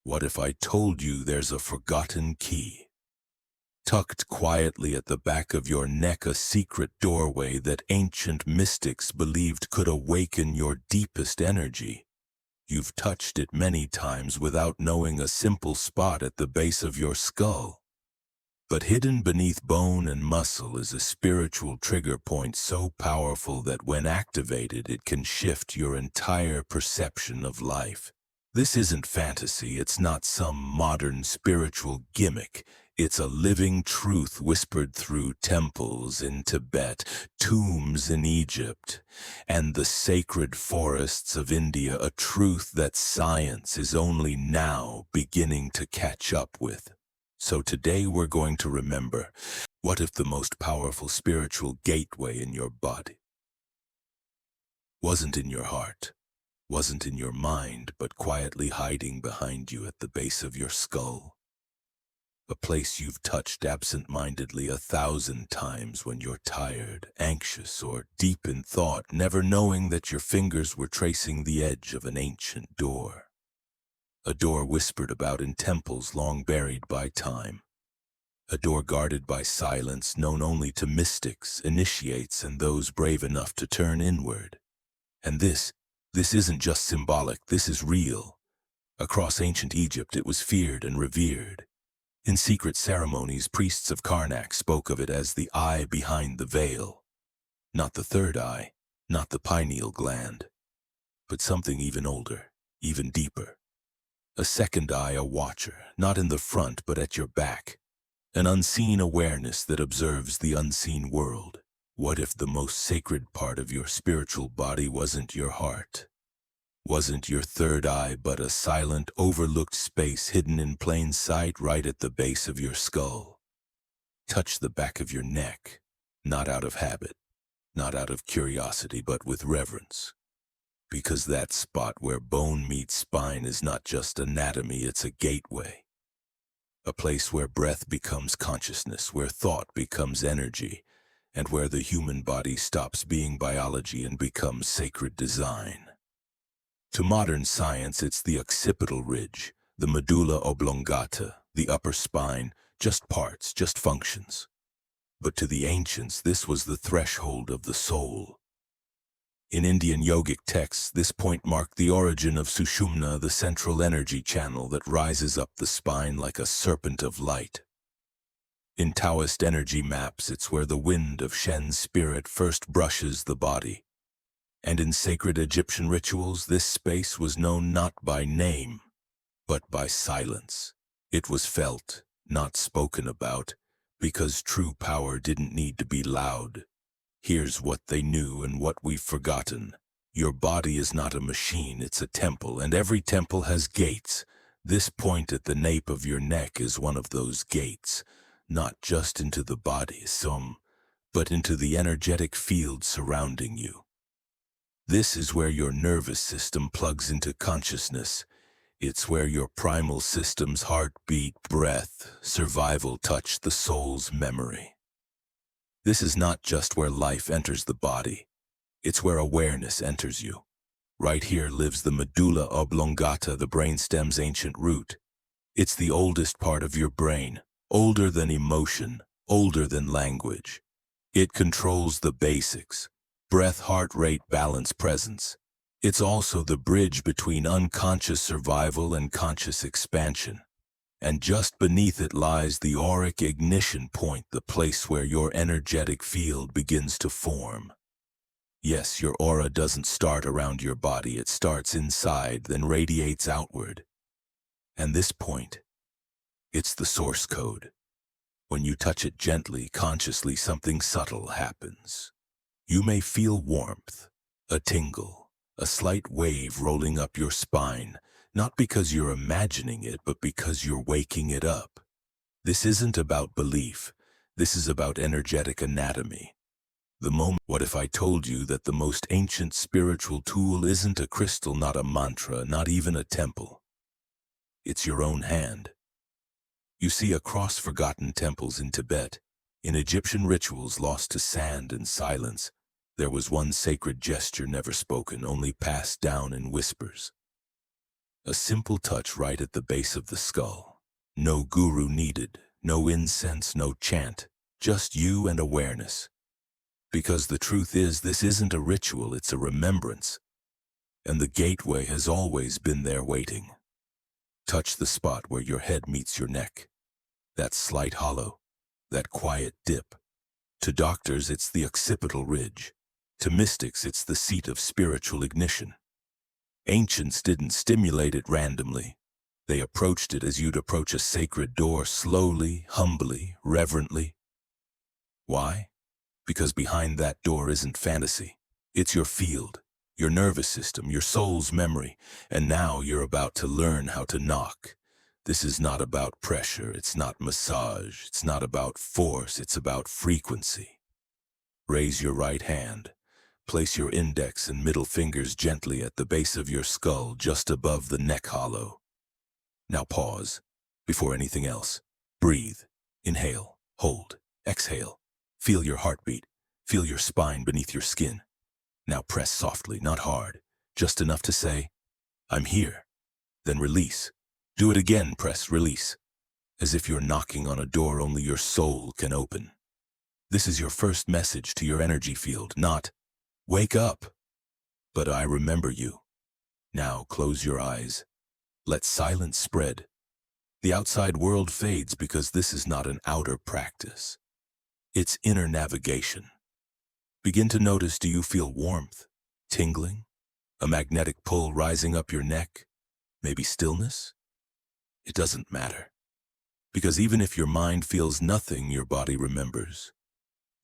What if I told you there's a forgotten key? Tucked quietly at the back of your neck, a secret doorway that ancient mystics believed could awaken your deepest energy. You've touched it many times without knowing, a simple spot at the base of your skull. But hidden beneath bone and muscle is a spiritual trigger point so powerful that when activated, it can shift your entire perception of life. This isn't fantasy, it's not some modern spiritual gimmick. It's a living truth whispered through temples in Tibet, tombs in Egypt, and the sacred forests of India, a truth that science is only now beginning to catch up with. So today we're going to remember, what if the most powerful spiritual gateway in your body wasn't in your heart, wasn't in your mind, but quietly hiding behind you at the base of your skull? A place you've touched absent-mindedly 1,000 times when you're tired, anxious, or deep in thought, never knowing that your fingers were tracing the edge of an ancient door. A door whispered about in temples long buried by time. A door guarded by silence, known only to mystics, initiates, and those brave enough to turn inward. And this isn't just symbolic, this is real. Across ancient Egypt it was feared and revered. In secret ceremonies, priests of Karnak spoke of it as the eye behind the veil. Not the third eye, not the pineal gland, but something even older, even deeper. A second eye, a watcher, not in the front but at your back. An unseen awareness that observes the unseen world. What if the most sacred part of your spiritual body wasn't your heart? Wasn't your third eye, but a silent, overlooked space hidden in plain sight right at the base of your skull? Touch the back of your neck, not out of habit, not out of curiosity, but with reverence. Because that spot where bone meets spine is not just anatomy, it's a gateway. A place where breath becomes consciousness, where thought becomes energy, and where the human body stops being biology and becomes sacred design. To modern science, it's the occipital ridge, the medulla oblongata, the upper spine, just parts, just functions. But to the ancients, this was the threshold of the soul. In Indian yogic texts, this point marked the origin of Sushumna, the central energy channel that rises up the spine like a serpent of light. In Taoist energy maps, it's where the wind of Shen's spirit first brushes the body. And in sacred Egyptian rituals, this space was known not by name, but by silence. It was felt, not spoken about, because true power didn't need to be loud. Here's what they knew and what we've forgotten. Your body is not a machine, it's a temple, and every temple has gates. This point at the nape of your neck is one of those gates, not just into the body, but into the energetic field surrounding you. This is where your nervous system plugs into consciousness. It's where your primal system's heartbeat, breath, survival touch the soul's memory. This is not just where life enters the body, it's where awareness enters you. Right here lives the medulla oblongata, the brainstem's ancient root. It's the oldest part of your brain, older than emotion, older than language. It controls the basics: breath, heart rate, balance, presence. It's also the bridge between unconscious survival and conscious expansion. And just beneath it lies the auric ignition point, the place where your energetic field begins to form. Yes, your aura doesn't start around your body, it starts inside, then radiates outward. And this point, it's the source code. When you touch it gently, consciously, something subtle happens. You may feel warmth, a tingle, a slight wave rolling up your spine, not because you're imagining it, but because you're waking it up. This isn't about belief. This is about energetic anatomy. The moment. What if I told you that the most ancient spiritual tool isn't a crystal, not a mantra, not even a temple? It's your own hand. You see, across forgotten temples in Tibet, in Egyptian rituals lost to sand and silence, there was one sacred gesture never spoken, only passed down in whispers. A simple touch right at the base of the skull. No guru needed, no incense, no chant, just you and awareness. Because the truth is, this isn't a ritual, it's a remembrance. And the gateway has always been there waiting. Touch the spot where your head meets your neck. That slight hollow, that quiet dip. To doctors, it's the occipital ridge. To mystics, it's the seat of spiritual ignition. Ancients didn't stimulate it randomly. They approached it as you'd approach a sacred door, slowly, humbly, reverently. Why? Because behind that door isn't fantasy. It's your field, your nervous system, your soul's memory, and now you're about to learn how to knock. This is not about pressure, it's not massage, it's not about force, it's about frequency. Raise your right hand. Place your index and middle fingers gently at the base of your skull, just above the neck hollow. Now pause. Before anything else, breathe. Inhale, hold, exhale. Feel your heartbeat. Feel your spine beneath your skin. Now press softly, not hard, just enough to say, I'm here. Then release. Do it again, press release. As if you're knocking on a door only your soul can open. This is your first message to your energy field, not, wake up, but I remember you. Now close your eyes. Let silence spread. The outside world fades because this is not an outer practice. It's inner navigation. Begin to notice, do you feel warmth, tingling, a magnetic pull rising up your neck, maybe stillness? It doesn't matter. Because even if your mind feels nothing, your body remembers.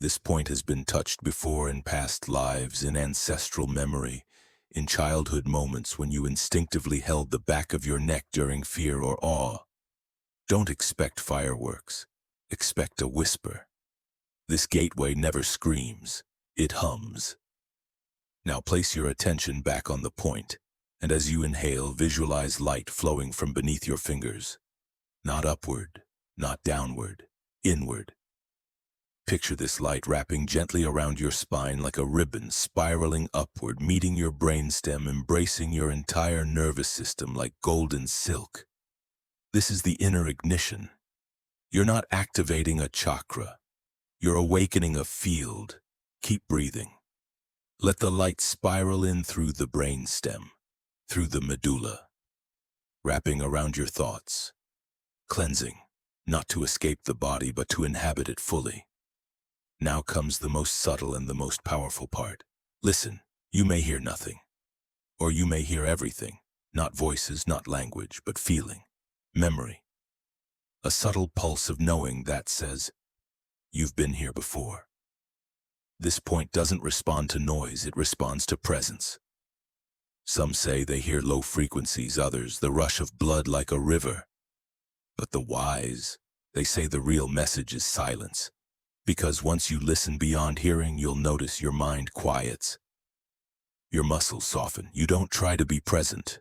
This point has been touched before in past lives, in ancestral memory, in childhood moments when you instinctively held the back of your neck during fear or awe. Don't expect fireworks. Expect a whisper. This gateway never screams. It hums. Now place your attention back on the point, and as you inhale, visualize light flowing from beneath your fingers. Not upward, not downward, inward. Picture this light wrapping gently around your spine like a ribbon, spiraling upward, meeting your brainstem, embracing your entire nervous system like golden silk. This is the inner ignition. You're not activating a chakra. You're awakening a field. Keep breathing. Let the light spiral in through the brainstem, through the medulla, wrapping around your thoughts, cleansing, not to escape the body but to inhabit it fully. Now comes the most subtle and the most powerful part. Listen, you may hear nothing, or you may hear everything, not voices, not language, but feeling, memory. A subtle pulse of knowing that says, you've been here before. This point doesn't respond to noise, it responds to presence. Some say they hear low frequencies, others the rush of blood like a river. But the wise, they say the real message is silence. Because once you listen beyond hearing, you'll notice your mind quiets. Your muscles soften. You don't try to be present.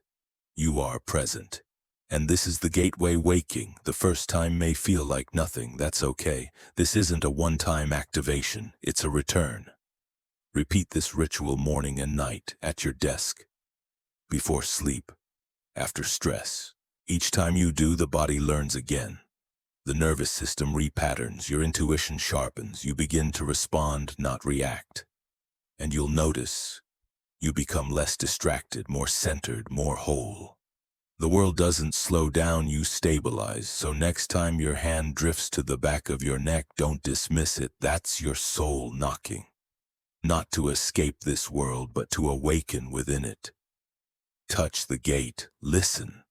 You are present. And this is the gateway waking. The first time may feel like nothing. That's okay. This isn't a one-time activation. It's a return. Repeat this ritual morning and night, at your desk, before sleep, after stress. Each time you do, the body learns again. The nervous system repatterns, your intuition sharpens, you begin to respond, not react. And you'll notice, you become less distracted, more centered, more whole. The world doesn't slow down, you stabilize, so next time your hand drifts to the back of your neck, don't dismiss it. That's your soul knocking. Not to escape this world, but to awaken within it. Touch the gate, listen,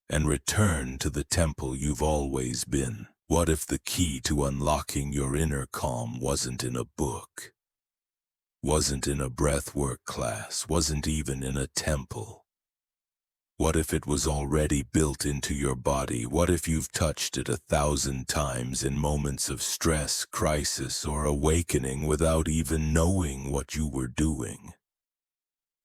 and return to the temple you've always been. What if the key to unlocking your inner calm wasn't in a book? Wasn't in a breathwork class, wasn't even in a temple? What if it was already built into your body? What if you've touched it 1,000 times in moments of stress, crisis, or awakening without even knowing what you were doing?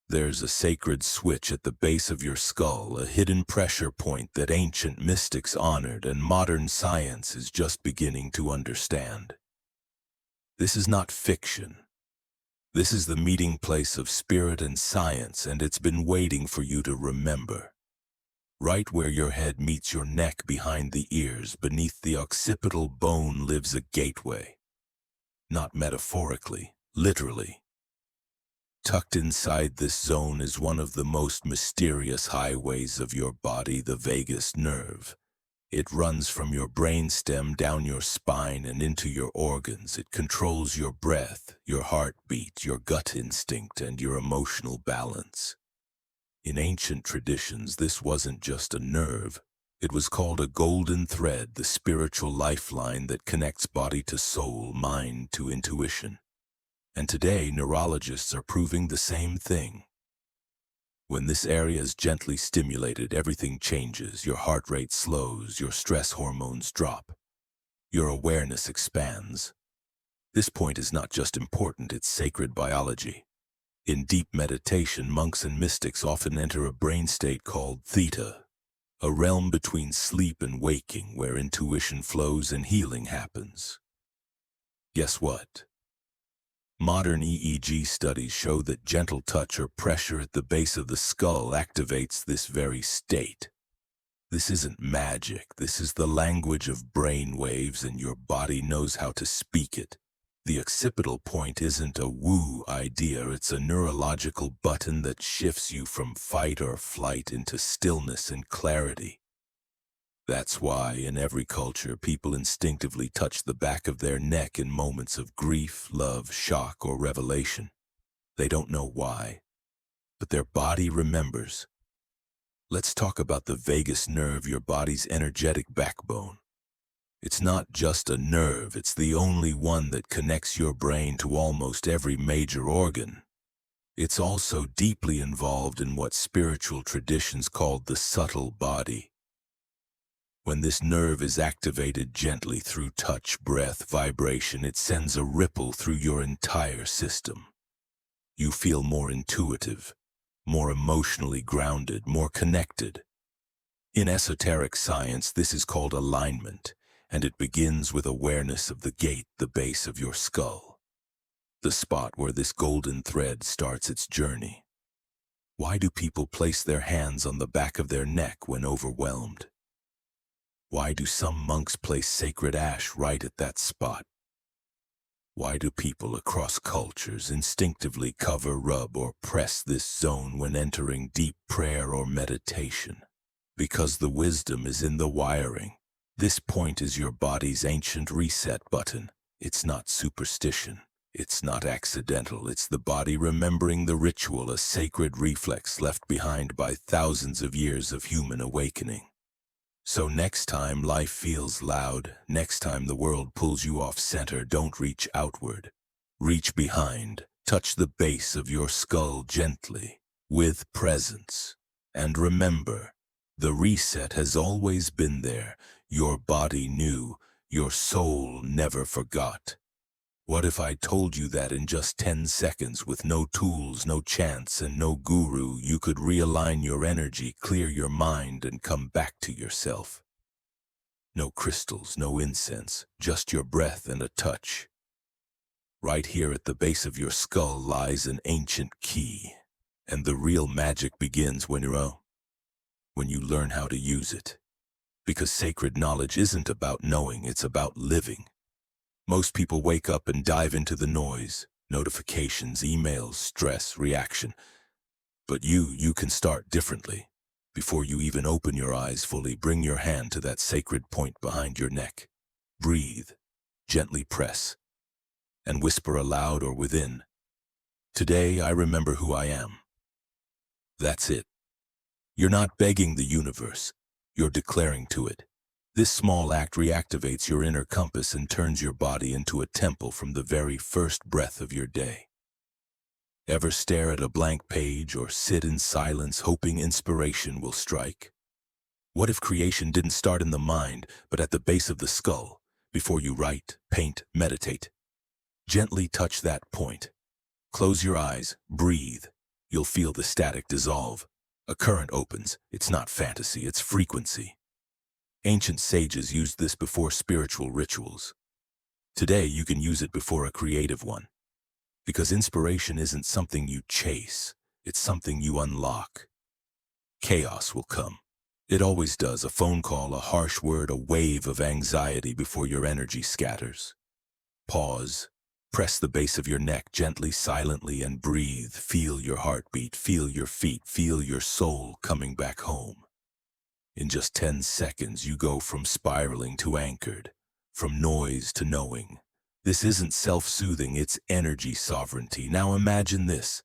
There's a sacred switch at the base of your skull, a hidden pressure point that ancient mystics honored and modern science is just beginning to understand. This is not fiction. This is the meeting place of spirit and science, and it's been waiting for you to remember. Right where your head meets your neck behind the ears, beneath the occipital bone lives a gateway. Not metaphorically, literally. Tucked inside this zone is one of the most mysterious highways of your body, the vagus nerve. It runs from your brainstem down your spine and into your organs. It controls your breath, your heartbeat, your gut instinct, and your emotional balance. In ancient traditions, this wasn't just a nerve. It was called a golden thread, the spiritual lifeline that connects body to soul, mind to intuition. And today, neurologists are proving the same thing. When this area is gently stimulated, everything changes. Your heart rate slows, your stress hormones drop, your awareness expands. This point is not just important, it's sacred biology. In deep meditation, monks and mystics often enter a brain state called theta, a realm between sleep and waking where intuition flows and healing happens. Guess what? Modern EEG studies show that gentle touch or pressure at the base of the skull activates this very state. This isn't magic, this is the language of brain waves, and your body knows how to speak it. The occipital point isn't a woo idea, it's a neurological button that shifts you from fight or flight into stillness and clarity. That's why, in every culture, people instinctively touch the back of their neck in moments of grief, love, shock, or revelation. They don't know why, but their body remembers. Let's talk about the vagus nerve, your body's energetic backbone. It's not just a nerve, it's the only one that connects your brain to almost every major organ. It's also deeply involved in what spiritual traditions call the subtle body. When this nerve is activated gently through touch, breath, vibration, it sends a ripple through your entire system. You feel more intuitive, more emotionally grounded, more connected. In esoteric science, this is called alignment, and it begins with awareness of the gate, the base of your skull, the spot where this golden thread starts its journey. Why do people place their hands on the back of their neck when overwhelmed? Why do some monks place sacred ash right at that spot? Why do people across cultures instinctively cover, rub, or press this zone when entering deep prayer or meditation? Because the wisdom is in the wiring. This point is your body's ancient reset button. It's not superstition. It's not accidental. It's the body remembering the ritual, a sacred reflex left behind by thousands of years of human awakening. So next time life feels loud, next time the world pulls you off center, don't reach outward. Reach behind. Touch the base of your skull gently, with presence. And remember, the reset has always been there. Your body knew, your soul never forgot. What if I told you that in just 10 seconds, with no tools, no chants, and no guru, you could realign your energy, clear your mind, and come back to yourself? No crystals, no incense, just your breath and a touch. Right here at the base of your skull lies an ancient key, and the real magic begins when you learn how to use it. Because sacred knowledge isn't about knowing, it's about living. Most people wake up and dive into the noise, notifications, emails, stress, reaction. But you can start differently. Before you even open your eyes fully, bring your hand to that sacred point behind your neck. Breathe, gently press, and whisper aloud or within, "Today I remember who I am." That's it. You're not begging the universe, you're declaring to it. This small act reactivates your inner compass and turns your body into a temple from the very first breath of your day. Ever stare at a blank page or sit in silence hoping inspiration will strike? What if creation didn't start in the mind, but at the base of the skull? Before you write, paint, meditate, gently touch that point. Close your eyes, breathe. You'll feel the static dissolve. A current opens. It's not fantasy, it's frequency. Ancient sages used this before spiritual rituals. Today, you can use it before a creative one. Because inspiration isn't something you chase, it's something you unlock. Chaos will come. It always does. A phone call, a harsh word, a wave of anxiety before your energy scatters. Pause. Press the base of your neck gently, silently, and breathe. Feel your heartbeat, feel your feet, feel your soul coming back home. In just 10 seconds, you go from spiraling to anchored, from noise to knowing. This isn't self-soothing, it's energy sovereignty. Now imagine this.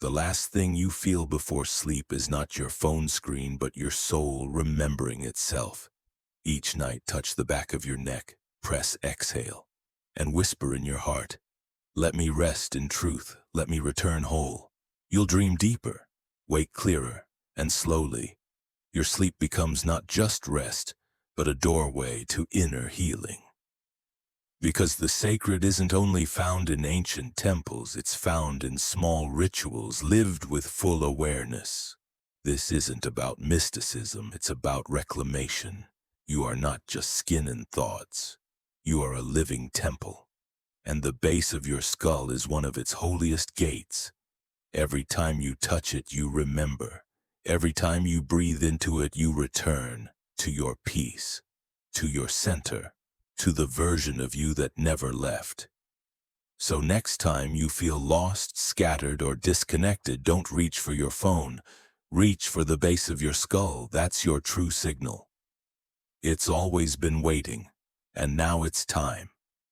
The last thing you feel before sleep is not your phone screen, but your soul remembering itself. Each night, touch the back of your neck, press exhale, and whisper in your heart, "Let me rest in truth, let me return whole." You'll dream deeper, wake clearer, and slowly, your sleep becomes not just rest, but a doorway to inner healing. Because the sacred isn't only found in ancient temples, it's found in small rituals lived with full awareness. This isn't about mysticism, it's about reclamation. You are not just skin and thoughts. You are a living temple, and the base of your skull is one of its holiest gates. Every time you touch it, you remember. Every time you breathe into it, you return to your peace, to your center, to the version of you that never left. So next time you feel lost, scattered, or disconnected, don't reach for your phone. Reach for the base of your skull. That's your true signal. It's always been waiting, and now it's time.